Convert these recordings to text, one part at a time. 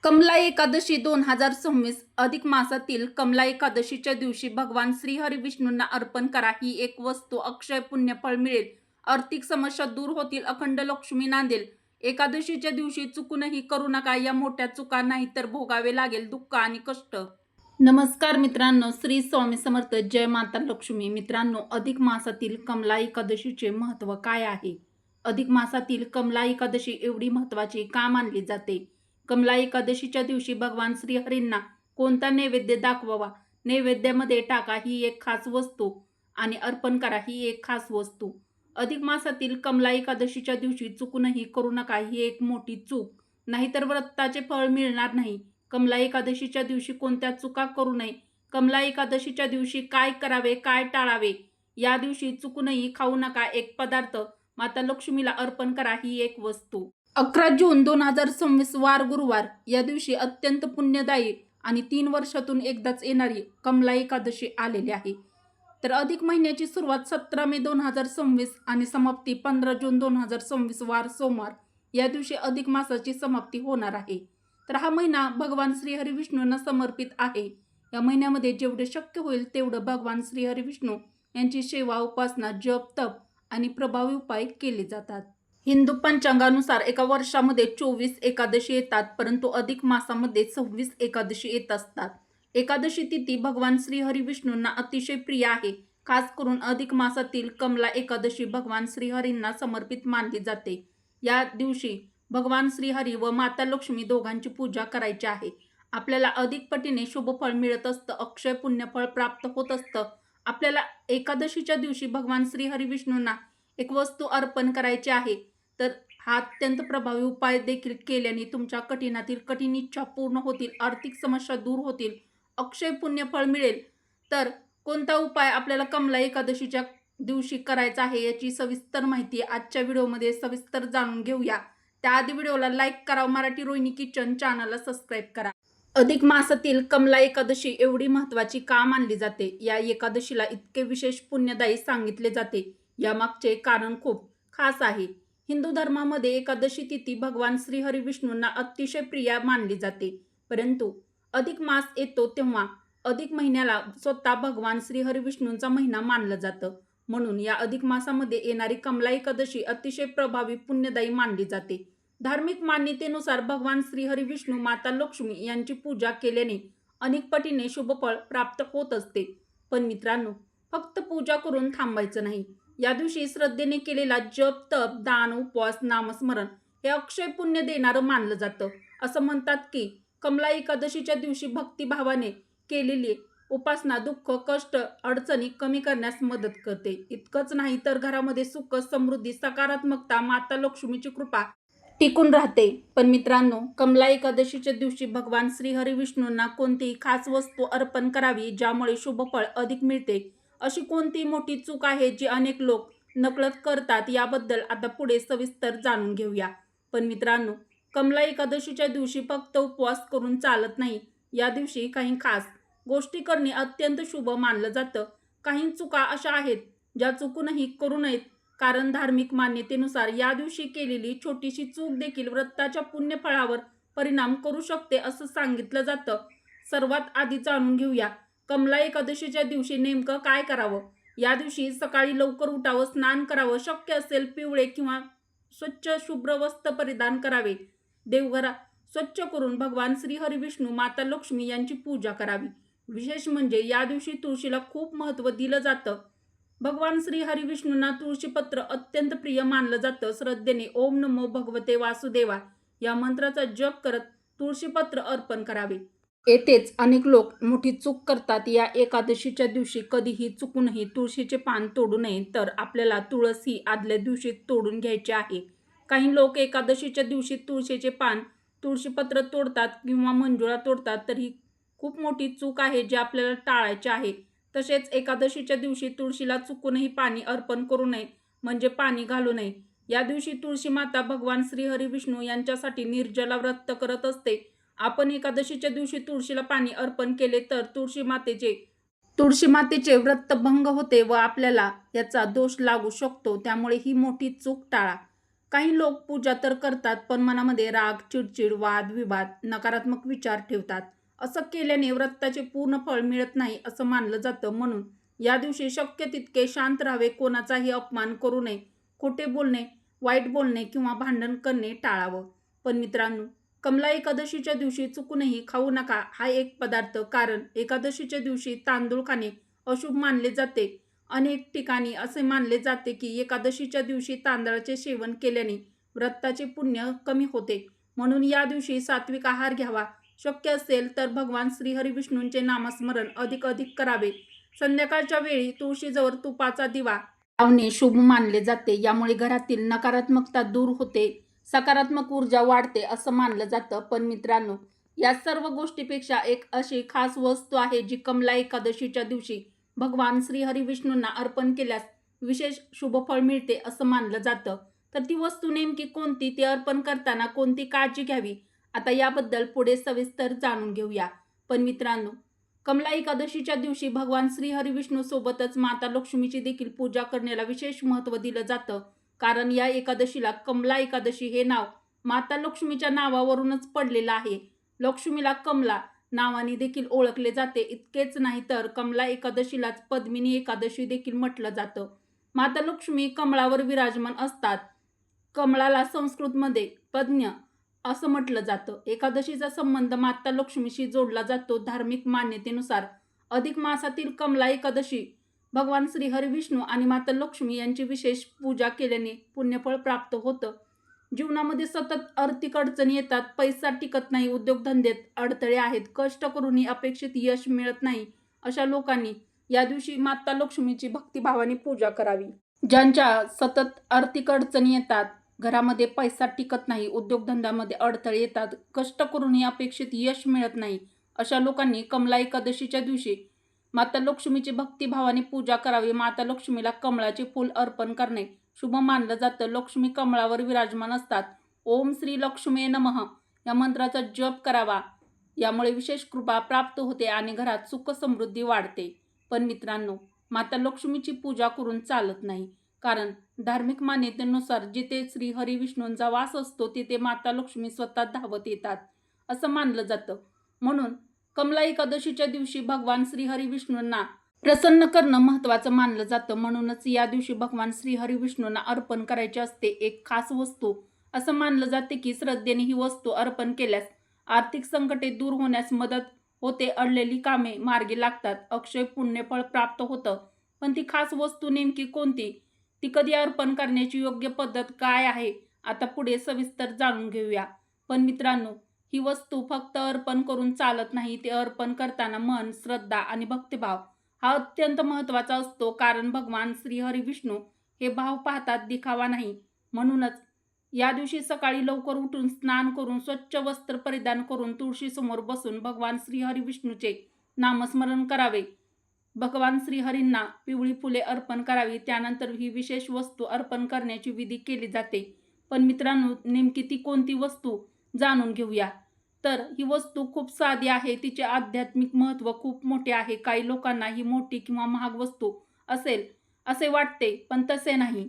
कमला एकादशी 2026 अधिक मासातील कमला एकादशीच्या दिवशी भगवान श्रीहरी विष्णूंना अर्पण करा. ही एक वस्तू अक्षय पुण्यफळ मिळेल, आर्थिक समस्या दूर होतील, अखंड लक्ष्मी नांदेल. एकादशीच्या दिवशी चुकूनही करू नका या मोठ्या चुका, नाहीतर भोगावे लागेल दुःख आणि कष्ट. नमस्कार मित्रांनो, श्री स्वामी समर्थ. जय माता लक्ष्मी. मित्रांनो, अधिक मासातील कमला एकादशीचे महत्त्व काय आहे? अधिक मासातील कमला एकादशी एवढी महत्त्वाची का मानली जाते? कमला एकादशीच्या दिवशी भगवान श्रीहरींना कोणता नैवेद्य दाखवावा? नैवेद्यामध्ये टाका ही एक खास वस्तू आणि अर्पण करा ही एक खास वस्तू. अधिक मासातील कमला एकादशीच्या दिवशी चुकूनही करू नका ही एक मोठी चूक, नाहीतर व्रताचे फळ मिळणार नाही. कमला एकादशीच्या दिवशी कोणत्या चुका करू नये? कमला एकादशीच्या दिवशी काय करावे, काय टाळावे? या दिवशी चुकूनही खाऊ नका एक पदार्थ, माता लक्ष्मीला अर्पण करा ही एक वस्तू. 11 जून 2026 वार गुरुवार. या दिवशी अत्यंत पुण्यदायी आणि 3 वर्षातून एकदाच येणारी कमला एकादशी आलेली आहे. तर अधिक महिन्याची सुरुवात 17 मे 2026 आणि समाप्ती 15 जून 2026 वार सोमवार. या दिवशी अधिक मासाची समाप्ती होणार आहे. तर हा महिना भगवान श्रीहरी विष्णूंना समर्पित आहे. या महिन्यामध्ये जेवढे शक्य होईल तेवढं भगवान श्रीहरी विष्णू यांची सेवा, उपासना, जप, तप आणि प्रभावी उपाय केले जातात. हिंदू पंचांगानुसार एका वर्षामध्ये 24 एकादशी येतात, परंतु अधिक मासामध्ये 26 एकादशी येत असतात. एकादशी तिथी भगवान श्रीहरी विष्णूंना अतिशय प्रिय आहे. खास करून अधिक मासातील कमला एकादशी भगवान श्रीहरींना समर्पित मानली जाते. या दिवशी भगवान श्रीहरी व माता लक्ष्मी दोघांची पूजा करायची आहे. आपल्याला अधिक पटीने शुभफळ मिळत असतं, अक्षय पुण्यफळ प्राप्त होत असतं. आपल्याला एकादशीच्या दिवशी भगवान श्रीहरी विष्णूंना एक वस्तू अर्पण करायची आहे. तर हा अत्यंत प्रभावी उपाय देखील केल्याने तुमच्या कठीणातील कठीण इच्छा पूर्ण होतील, आर्थिक समस्या दूर होतील, अक्षय पुण्यफळ मिळेल. तर कोणता उपाय आपल्याला कमला एकादशीच्या दिवशी करायचा आहे याची सविस्तर माहिती आजच्या व्हिडिओमध्ये सविस्तर जाणून घेऊया. त्याआधी व्हिडिओला लाईक करा, मराठी रोहिणी किचन चॅनलला सबस्क्राईब करा. अधिक मासातील कमला एकादशी एवढी महत्त्वाची का मानली जाते? या एकादशीला इतके विशेष पुण्यदायी सांगितले जाते, यामागचे कारण खूप खास आहे. हिंदू धर्मामध्ये एकादशी तिथी भगवान श्रीहरी विष्णूंना अतिशय प्रिय मानली जाते. परंतु अधिक मास येतो तेव्हा अधिक महिन्याला स्वतः भगवान श्रीहरी विष्णूंचा महिना मानलं जातं. म्हणून या अधिक मासामध्ये येणारी कमला एकादशी अतिशय प्रभावी पुण्यदायी मानली जाते. धार्मिक मान्यतेनुसार भगवान श्रीहरी विष्णू, माता लक्ष्मी यांची पूजा केल्याने अनेक पटीने शुभफळ प्राप्त होत असते. पण मित्रांनो, फक्त पूजा करून थांबायचं नाही. या दिवशी श्रद्धेने केलेला जप, तप, दान, उपवास, नामस्मरण हे अक्षय पुण्य देणारं मानलं जातं. असं म्हणतात की कमला एकादशीच्या दिवशी भक्तिभावाने केलेली उपासना दुःख, कष्ट, अडचणी कमी करण्यास मदत करते. इतकंच नाही तर घरामध्ये सुख, समृद्धी, सकारात्मकता, माता लक्ष्मीची कृपा टिकून राहते. पण मित्रांनो, कमला एकादशीच्या दिवशी भगवान श्रीहरी विष्णूंना कोणतीही खास वस्तू अर्पण करावी ज्यामुळे शुभफळ अधिक मिळते, अशी कोणती मोठी चूक आहे जी अनेक लोक नकळत करतात? याबद्दल आता पुढे सविस्तर जाणून घेऊया. पण मित्रांनो, कमला एकादशीच्या दिवशी फक्त उपवास करून चालत नाही. या दिवशी काही खास गोष्टी करणे अत्यंत शुभ मानलं जातं. काही चुका अशा आहेत ज्या चुकूनही करू नयेत, कारण धार्मिक मान्यतेनुसार या दिवशी केलेली छोटीशी चूक देखील व्रताच्या पुण्यफळावर परिणाम करू शकते असं सांगितलं जातं. सर्वात आधी जाणून घेऊया कमला एकादशीच्या दिवशी नेमकं काय करावं. या दिवशी सकाळी लवकर उठावं, स्नान करावं, शक्य असेल पिवळे किंवा स्वच्छ शुभ्र वस्त्र परिधान करावे. देवघरा स्वच्छ करून भगवान श्रीहरी विष्णू, माता लक्ष्मी यांची पूजा करावी. विशेष म्हणजे या दिवशी तुळशीला खूप महत्त्व दिलं जातं. भगवान श्रीहरी विष्णूंना तुळशीपत्र अत्यंत प्रिय मानलं जातं. श्रद्धेने ओम नमो भगवते वासुदेवा या मंत्राचा जप करत तुळशीपत्र अर्पण करावे. येथेच अनेक लोक मोठी चूक करतात. या एकादशीच्या दिवशी कधीही चुकूनही तुळशीचे पान तोडू नये. तर आपल्याला तुळस ही आदल्या दिवशी तोडून घ्यायची आहे. काही लोक एकादशीच्या दिवशी तुळशीचे पान, तुळशीपत्र तोडतात किंवा मंजुळा तोडतात, तर ही खूप मोठी चूक आहे जी आपल्याला टाळायची आहे. तसेच एकादशीच्या दिवशी तुळशीला चुकूनही पाणी अर्पण करू नये, म्हणजे पाणी घालू नये. या दिवशी तुळशी माता भगवान श्रीहरी विष्णू यांच्यासाठी निर्जला व्रत करत असते. आपण एकादशीच्या दिवशी तुळशीला पाणी अर्पण केले तर तुळशी मातेचे व्रत भंग होते व आपल्याला याचा दोष लागू शकतो. त्यामुळे ही मोठी चूक टाळा. काही लोक पूजा तर करतात, पण मनामध्ये राग, चिडचिड, वाद, विवाद, नकारात्मक विचार ठेवतात. असं केल्याने व्रताचे पूर्ण फळ मिळत नाही असं मानलं जातं. म्हणून या दिवशी शक्य तितके शांत राहावे, कोणाचाही अपमान करू नये, खोटे बोलणे, वाईट बोलणे किंवा भांडण करणे टाळावं. पण मित्रांनो, कमला एकादशीच्या दिवशी चुकूनही खाऊ नका हा एक पदार्थ, कारण एकादशीच्या दिवशी तांदूळ खाणे अशुभ मानले जाते. अनेक ठिकाणी असे मानले जाते की एकादशीच्या दिवशी तांदळाचे सेवन केल्याने व्रताचे पुण्य कमी होते. म्हणून या दिवशी सात्विक आहार घ्यावा. शक्य असेल तर भगवान श्रीहरी विष्णूंचे नामस्मरण अधिक अधिक करावे. संध्याकाळच्या वेळी तुळशीजवळ तुपाचा दिवा लावणे शुभ मानले जाते. यामुळे घरातील नकारात्मकता दूर होते, सकारात्मक ऊर्जा वाढते असं मानलं जातं. पण मित्रांनो, या सर्व गोष्टीपेक्षा एक अशी खास वस्तू आहे जी कमला एकादशीच्या दिवशी भगवान श्रीहरी विष्णूंना अर्पण केल्यास विशेष शुभफळ मिळते असं मानलं जातं. तर ती वस्तू नेमकी कोणती, ती अर्पण करताना कोणती काळजी घ्यावी, आता याबद्दल पुढे सविस्तर जाणून घेऊया. पण मित्रांनो, कमला एकादशीच्या दिवशी भगवान श्रीहरी विष्णू सोबतच माता लक्ष्मीची देखील पूजा करण्याला विशेष महत्त्व दिलं जातं. कारण या एकादशीला कमला एकादशी हे नाव माता लक्ष्मीच्या नावावरूनच पडलेलं आहे. लक्ष्मीला कमला नावाने देखील ओळखले जाते. इतकेच नाही तर कमला एकादशीलाच पद्मिनी एकादशी देखील म्हटलं जातं. माता लक्ष्मी कमळावर विराजमान असतात. कमळाला संस्कृतमध्ये पद्म असं म्हटलं जातं. एकादशीचा संबंध माता लक्ष्मीशी जोडला जातो. धार्मिक मान्यतेनुसार अधिक मासातील कमला एकादशी भगवान श्रीहरी विष्णू आणि माता लक्ष्मी यांची विशेष पूजा केल्याने पुण्यफळ प्राप्त होतं. जीवनामध्ये सतत आर्थिक अडचणी येतात, पैसा टिकत नाही, उद्योगधंद्यात अडथळे आहेत, कष्ट करूनही अपेक्षित यश मिळत नाही, अशा लोकांनी या दिवशी माता लक्ष्मीची भक्तिभावाने पूजा करावी. ज्यांच्या सतत आर्थिक अडचणी येतात, घरामध्ये पैसा टिकत नाही, उद्योगधंद्यामध्ये अडथळे येतात, कष्ट करूनही अपेक्षित यश मिळत नाही, अशा लोकांनी कमला एकादशीच्या दिवशी माता लक्ष्मीची भक्तिभावाने पूजा करावी. माता लक्ष्मीला कमळाचे फूल अर्पण करणे शुभ मानलं जातं. लक्ष्मी कमळावर विराजमान असतात. ओम श्री लक्ष्मी नमः या मंत्राचा जप करावा. यामुळे विशेष कृपा प्राप्त होते आणि घरात सुख समृद्धी वाढते. पण मित्रांनो, माता लक्ष्मीची पूजा करून चालत नाही, कारण धार्मिक मान्यतेनुसार जिथे श्री हरी विष्णूंचा वास असतो तिथे माता लक्ष्मी स्वतः धावत येतात असं मानलं जातं. म्हणून कमला एकादशीच्या दिवशी भगवान श्रीहरी विष्णूंना प्रसन्न करणं महत्त्वाचं मानलं जातं. म्हणूनच या दिवशी भगवान श्रीहरी विष्णूंना अर्पण करायची असते एक खास वस्तू. असं मानलं जाते की श्रद्धेने ही वस्तू अर्पण केल्यास आर्थिक संकटे दूर होण्यास मदत होते, अडलेली कामे मार्गी लागतात, अक्षय पुण्यफळ प्राप्त होतं. पण ती खास वस्तू नेमकी कोणती, ती कधी अर्पण करण्याची योग्य पद्धत काय आहे, आता पुढे सविस्तर जाणून घेऊया. पण मित्रांनो, ही वस्तू फक्त अर्पण करून चालत नाही. ते अर्पण करताना मन, श्रद्धा आणि भक्तिभाव हा अत्यंत महत्त्वाचा असतो. कारण भगवान श्रीहरी विष्णू हे भाव पाहतात, दिखावा नाही. म्हणूनच या दिवशी सकाळी लवकर उठून स्नान करून स्वच्छ वस्त्र परिधान करून तुळशीसमोर बसून भगवान श्रीहरी विष्णूचे नामस्मरण करावे. भगवान श्रीहरींना पिवळी फुले अर्पण करावी. त्यानंतर ही विशेष वस्तू अर्पण करण्याची विधी केली जाते. पण मित्रांनो, नेमकी ती कोणती वस्तू जाणून घेऊया. तर ही वस्तू खूप साधी आहे. तिचे आध्यात्मिक महत्त्व खूप मोठे आहे. काही लोकांना ही मोठी किंवा महाग वस्तू असेल असे वाटते, पण तसे नाही.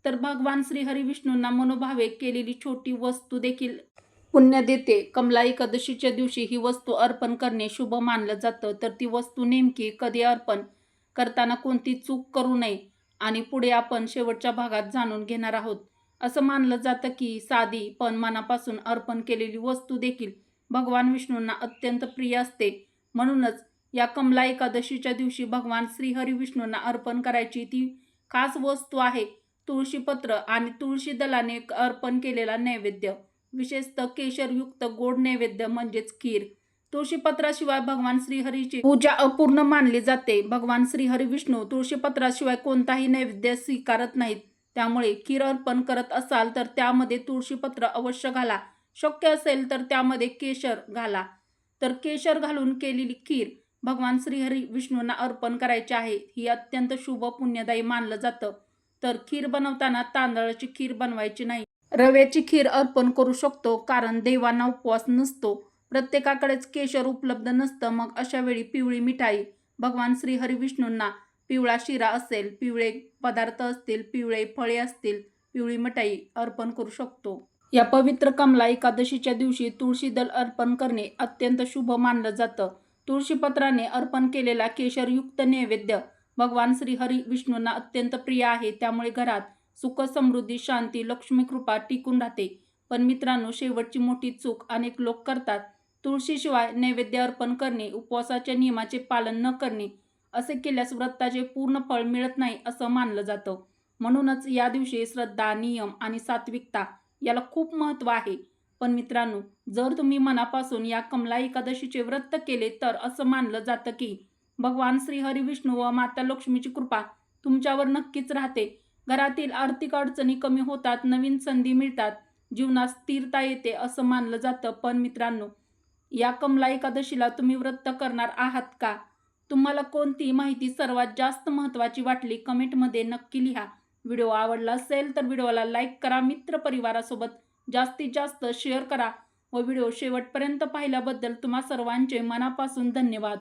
तर भगवान श्रीहरी विष्णूंना मनोभावे केलेली छोटी वस्तू देखील पुण्य देते. कमला एकादशीच्या दिवशी ही वस्तू अर्पण करणे शुभ मानलं जातं. तर ती वस्तू नेमकी, कधी अर्पण करताना कोणती चूक करू नये आणि पुढे आपण शेवटच्या भागात जाणून घेणार आहोत. असं मानलं जातं की साधी पण मनापासून अर्पण केलेली वस्तू देखील भगवान विष्णूंना अत्यंत प्रिय असते. म्हणूनच या कमला एकादशीच्या दिवशी भगवान श्रीहरी विष्णूंना अर्पण करायची ती खास वस्तू आहे तुळशीपत्र आणि तुळशी दलाने अर्पण केलेला नैवेद्य, विशेषतः केशरयुक्त गोड नैवेद्य म्हणजेच खीर. तुळशीपत्राशिवाय भगवान श्रीहरीची पूजा अपूर्ण मानली जाते. भगवान श्रीहरी विष्णू तुळशीपत्राशिवाय कोणताही नैवेद्य स्वीकारत नाहीत. त्यामुळे खीर अर्पण करत असाल तर त्यामध्ये तुळशीपत्र अवश्य घाला. शक्य असेल तर त्यामध्ये केशर घाला. तर केशर घालून केलेली खीर भगवान श्रीहरी विष्णूंना अर्पण करायची आहे. ही अत्यंत शुभ पुण्यदायी मानलं जातं. तर खीर बनवताना तांदळाची खीर बनवायची नाही, रव्याची खीर अर्पण करू शकतो, कारण देवांना उपवास नसतो, प्रत्येकाकडेच केशर उपलब्ध नसतं. मग अशा वेळी पिवळी मिठाई, भगवान श्रीहरी विष्णूंना पिवळा शिरा असेल, पिवळे पदार्थ असतील, पिवळे फळे असतील, पिवळी मिठाई अर्पण करू शकतो. या पवित्र कमला एकादशीच्या दिवशी तुळशी दल अर्पण करणे अत्यंत शुभ मानलं जातं. तुळशीपत्राने अर्पण केलेला केशरयुक्त नैवेद्य भगवान श्रीहरी विष्णूंना अत्यंत प्रिय आहे. त्यामुळे घरात सुख, समृद्धी, शांती, लक्ष्मी कृपा टिकून राहते. पण मित्रांनो, शेवटची मोठी चूक अनेक लोक करतात. तुळशीशिवाय नैवेद्य अर्पण करणे, उपवासाच्या नियमाचे पालन न करणे. असे केल्यास व्रताचे पूर्ण फळ मिळत नाही असं मानलं जातं. म्हणूनच या दिवशी श्रद्धा, नियम आणि सात्विकता याला खूप महत्त्व आहे. पण मित्रांनो, जर तुम्ही मनापासून या कमला एकादशीचे व्रत केले तर असं मानलं जातं की भगवान श्रीहरी विष्णू व माता लक्ष्मीची कृपा तुमच्यावर नक्कीच राहते. घरातील आर्थिक अडचणी कमी होतात, नवीन संधी मिळतात, जीवनात स्थिरता येते असं मानलं जातं. पण मित्रांनो, या कमला एकादशीला तुम्ही व्रत करणार आहात का? तुम्हाला कोणती माहिती सर्वात जास्त महत्त्वाची वाटली कमेंटमध्ये नक्की लिहा. व्हिडिओ आवडला असेल तर व्हिडिओला लाईक करा, मित्रपरिवारासोबत जास्तीत जास्त शेअर करा व व्हिडिओ शेवटपर्यंत पाहिल्याबद्दल तुम्हा सर्वांचे मनापासून धन्यवाद.